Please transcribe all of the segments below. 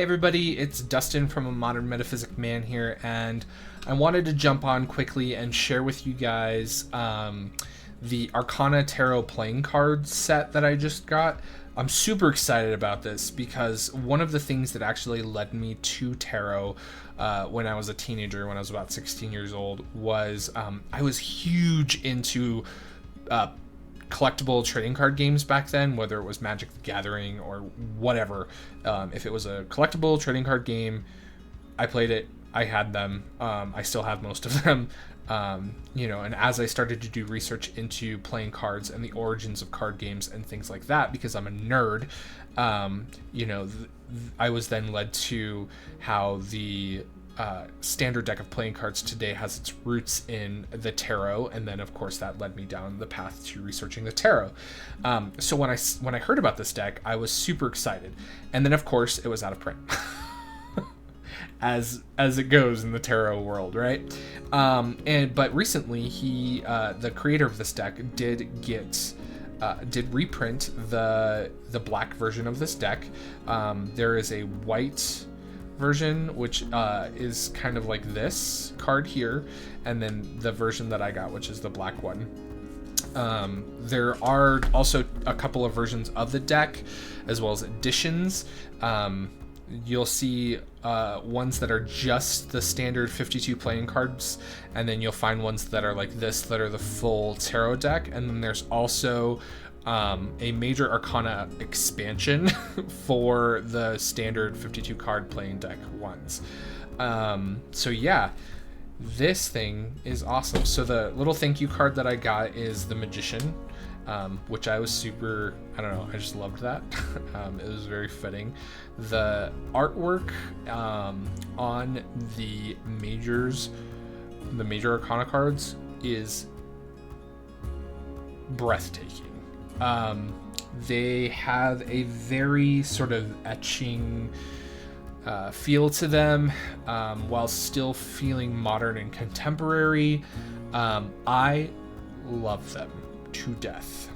Hey everybody, it's Dustin from A Modern Metaphysic Man here, and I wanted to jump on quickly and share with you guys the Arcana Tarot Playing Cards set that I just got. I'm super excited about this because one of the things that actually led me to tarot when I was a teenager, when I was about 16 years old, was I was huge into collectible trading card games back then, whether it was Magic the Gathering or whatever. If it was a collectible trading card game, I played it. I had them. I still have most of them. And as I started to do research into playing cards and the origins of card games and things like that, because I'm a nerd, I was then led to how the standard deck of playing cards today has its roots in the tarot, and then of course that led me down the path to researching the tarot. So when I heard about this deck, I was super excited, and then of course it was out of print. as it goes in the tarot world, right? But recently the creator of this deck did reprint the black version of this deck. There is a white version, which is kind of like this card here, and then the version that I got, which is the black one. There are also a couple of versions of the deck, as well as editions. You'll see ones that are just the standard 52 playing cards, and then you'll find ones that are like this, that are the full tarot deck, and then there's also a major arcana expansion for the standard 52 card playing deck ones. So yeah, this thing is awesome. So the little thank you card that I got is the Magician, which I was super, I don't know, I just loved that. It was very fitting. The artwork on the major arcana cards is breathtaking. They have a very sort of etching feel to them, while still feeling modern and contemporary. I love them to death.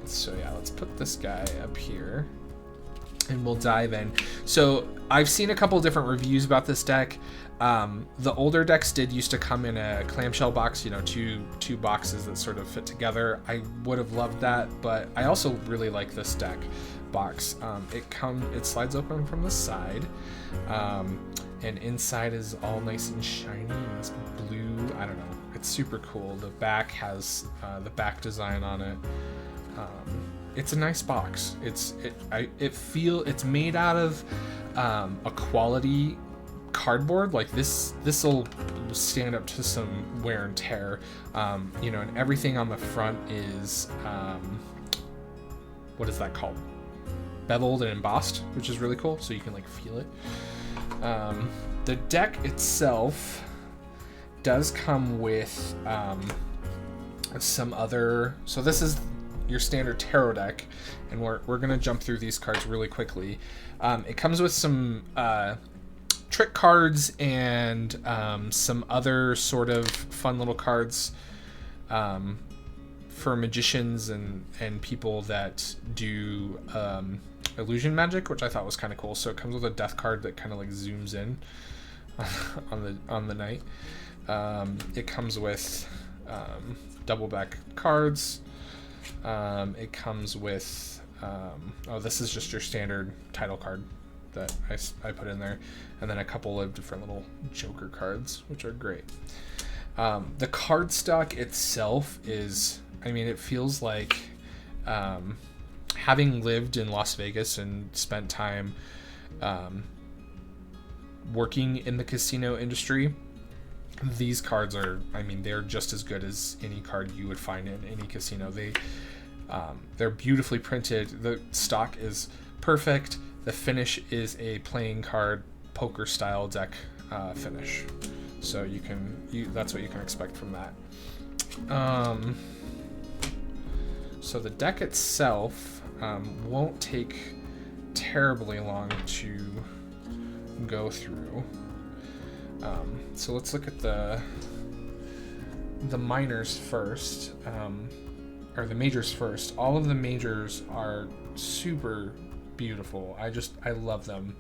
So yeah, let's put this guy up here and we'll dive in. So I've seen a couple different reviews about this deck. The older decks did used to come in a clamshell box, two boxes that sort of fit together. I would have loved that, but I also really like this deck box. It slides open from the side, and inside is all nice and shiny and this blue, I don't know, it's super cool. The back has the back design on it. It's a nice box. It's made out of a quality cardboard. Like this'll stand up to some wear and tear. And everything on the front is what is that called? Beveled and embossed, which is really cool. So you can like feel it. The deck itself does come with some other. So this is your standard tarot deck, and we're gonna jump through these cards really quickly. It comes with some trick cards and some other sort of fun little cards for magicians and people that do illusion magic, which I thought was kind of cool. So it comes with a death card that kind of like zooms in on the night. It comes with double back cards. It comes with this is just your standard title card that I put in there, and then a couple of different little joker cards, which are great. The card stock itself is, it feels like, having lived in Las Vegas and spent time working in the casino industry, these cards are, they're just as good as any card you would find in any casino. They're beautifully printed. The stock is perfect. The finish is a playing card poker style deck finish. So that's what you can expect from that. So the deck itself won't take terribly long to go through. So let's look at the minors first, or the majors first. All of the majors are super beautiful. I love them.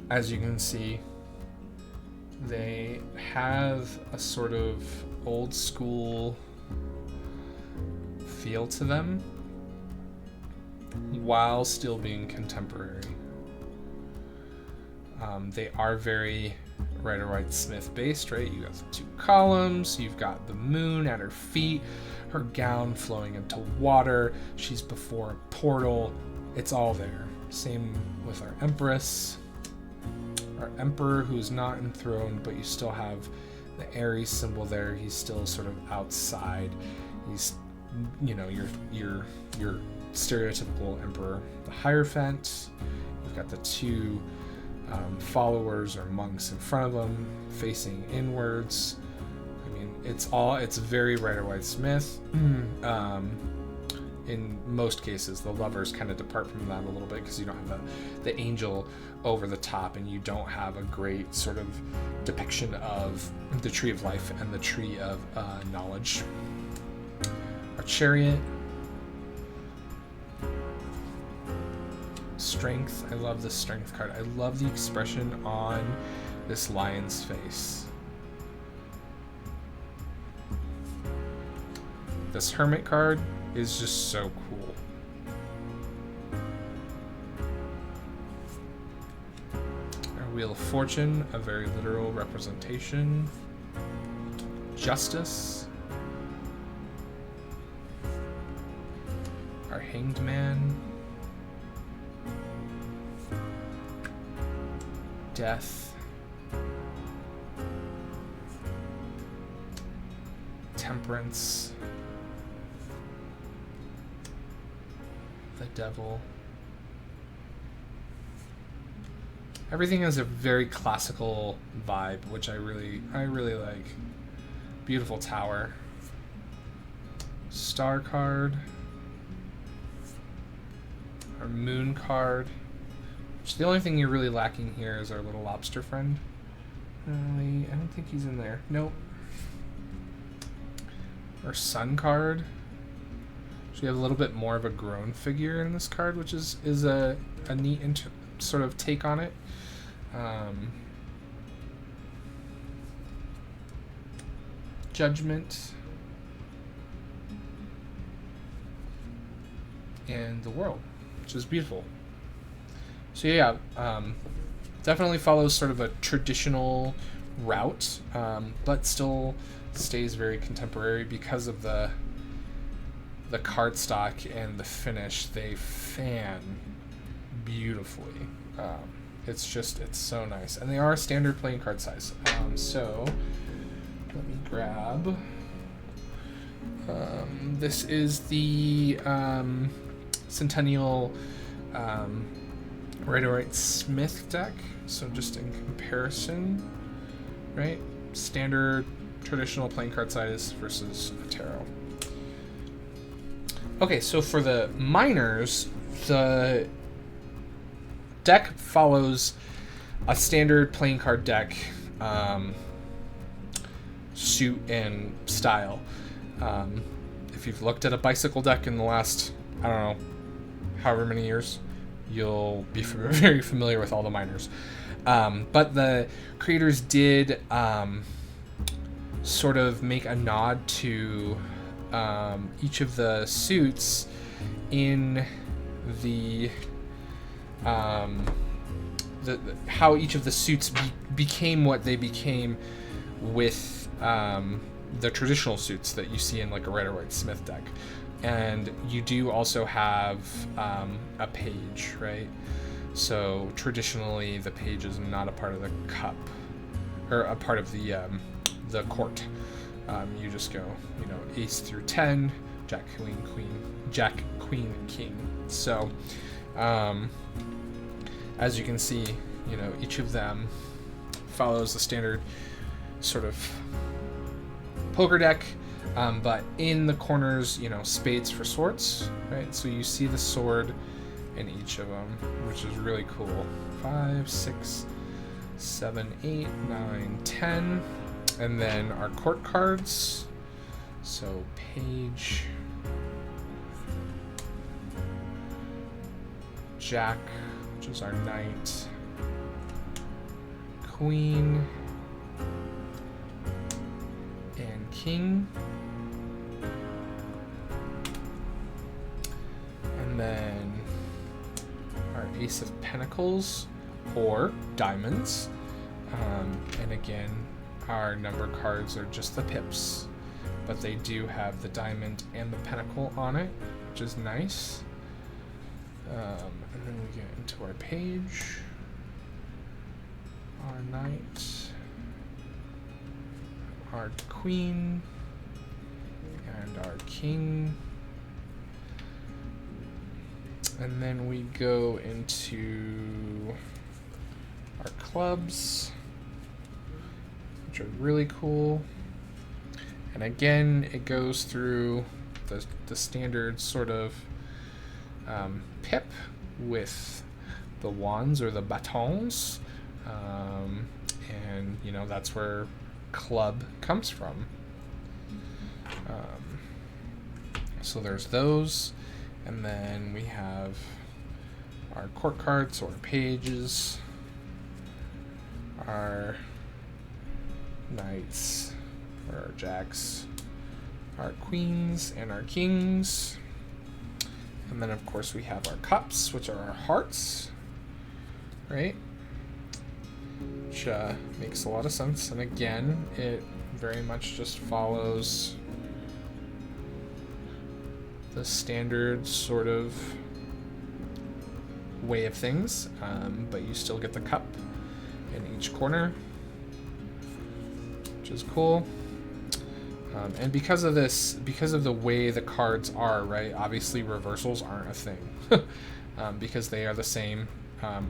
As you can see, they have a sort of old school feel to them while still being contemporary. They are very Rider-Waite-Smith based, right? You got the two columns, you've got the moon at her feet, her gown flowing into water, she's before a portal. It's all there. Same with our Empress, our Emperor, who's not enthroned, but you still have the Aries symbol there. He's still sort of outside. He's, you know, your stereotypical Emperor. The Hierophant, you've got the two followers or monks in front of them facing inwards. I mean, it's very Rider-Waite-Smith. In most cases, the lovers kind of depart from that a little bit because you don't have the angel over the top, and you don't have a great sort of depiction of the tree of life and the tree of knowledge. Our Chariot. Strength. I love this Strength card. I love the expression on this lion's face. This Hermit card is just so cool. Our Wheel of Fortune, a very literal representation. Justice. Our Hanged Man. Death. Temperance. The Devil. Everything has a very classical vibe, which I really like. Beautiful Tower. Star card. Our Moon card. Which the only thing you're really lacking here is our little lobster friend. I don't think he's in there. Nope. Our Sun card. So you have a little bit more of a grown figure in this card, which is a neat sort of take on it. Judgment. And the World, which is beautiful. So yeah, definitely follows sort of a traditional route, but still stays very contemporary because of the cardstock and the finish. They fan beautifully. It's so nice, and they are standard playing card size. So let me grab. This is the Centennial Rider-Waite-Smith deck. So just in comparison, right? Standard traditional playing card size versus a tarot. Okay, so for the minors, the deck follows a standard playing card deck suit and style. If you've looked at a bicycle deck in the last, I don't know, however many years, you'll be very familiar with all the minors. But the creators did sort of make a nod to each of the suits in the how each of the suits became what they became with the traditional suits that you see in like a Rider-Waite-Smith deck. And you do also have a page, right? So traditionally, the page is not a part of the cup, or a part of the court. You just go, ace through 10, jack, queen, king. So, as you can see, each of them follows the standard sort of poker deck. But in the corners, spades for swords, right? So you see the sword in each of them, which is really cool. 5, 6, 7, 8, 9, 10. And then our court cards. So page, Jack, which is our knight, queen, and king. And then our ace of pentacles, or diamonds. And again, our number cards are just the pips, but they do have the diamond and the pentacle on it, which is nice. And then we get into our page, our knight, our queen, and our king. And then we go into our clubs, which are really cool. And again, it goes through the standard sort of pip with the wands or the batons. And, you know, that's where club comes from. So there's those. And then we have our court cards or pages, our knights or our jacks, our queens and our kings. And then of course we have our cups, which are our hearts, right? Which makes a lot of sense. And again, it very much just follows the standard sort of way of things, but you still get the cup in each corner, which is cool. And because of this, because of the way the cards are, right, obviously reversals aren't a thing, because they are the same up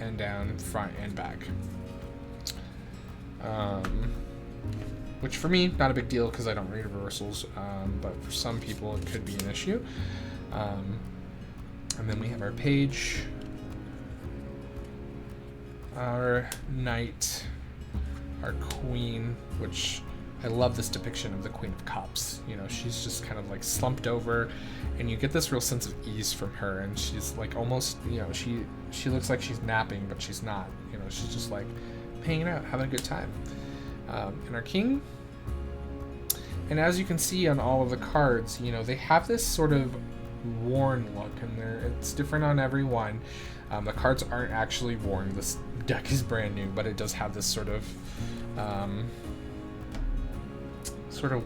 and down, front and back. Which for me, not a big deal because I don't read reversals, but for some people it could be an issue. And then we have our page, our knight, our queen, which I love this depiction of the Queen of Cups. You know, she's just kind of like slumped over, and you get this real sense of ease from her, and she's like almost, you know, she looks like she's napping, but she's not. You know, she's just like hanging out, having a good time. And our king. And as you can see on all of the cards, you know, they have this sort of worn look, and it's different on every one. The cards aren't actually worn. This deck is brand new, but it does have this sort of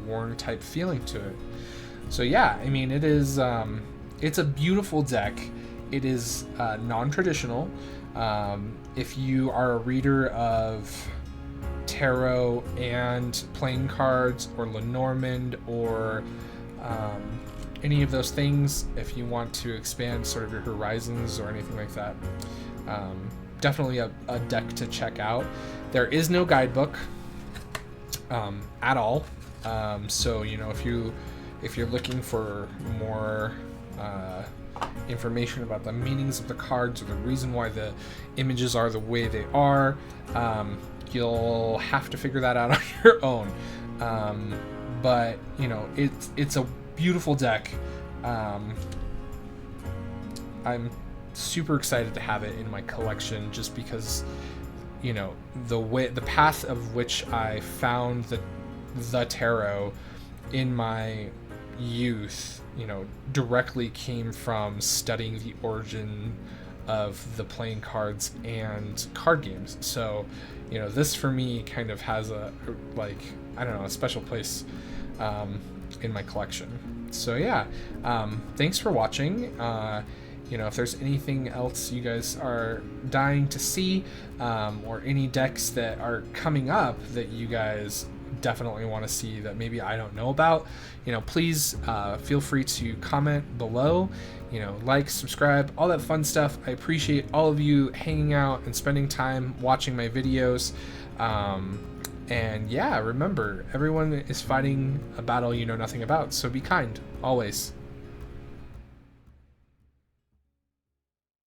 worn type feeling to it. So yeah, I mean, it is it's a beautiful deck. It is non-traditional. If you are a reader of tarot and playing cards or Lenormand or any of those things, if you want to expand sort of your horizons or anything like that, definitely a deck to check out. There is no guidebook at all, so you know, if you're looking for more information about the meanings of the cards or the reason why the images are the way they are, you'll have to figure that out on your own. But you know, it's a beautiful deck. I'm super excited to have it in my collection, just because, you know, the path of which I found the tarot in my youth, you know, directly came from studying the origin of the playing cards and card games. So, you know, this for me kind of has a, like, I don't know, a special place in my collection. So yeah, thanks for watching. You know, if there's anything else you guys are dying to see, or any decks that are coming up that you guys definitely want to see that maybe I don't know about, you know, please feel free to comment below, you know, like, subscribe, all that fun stuff. I appreciate all of you hanging out and spending time watching my videos. And yeah, remember, everyone is fighting a battle you know nothing about, so be kind, always.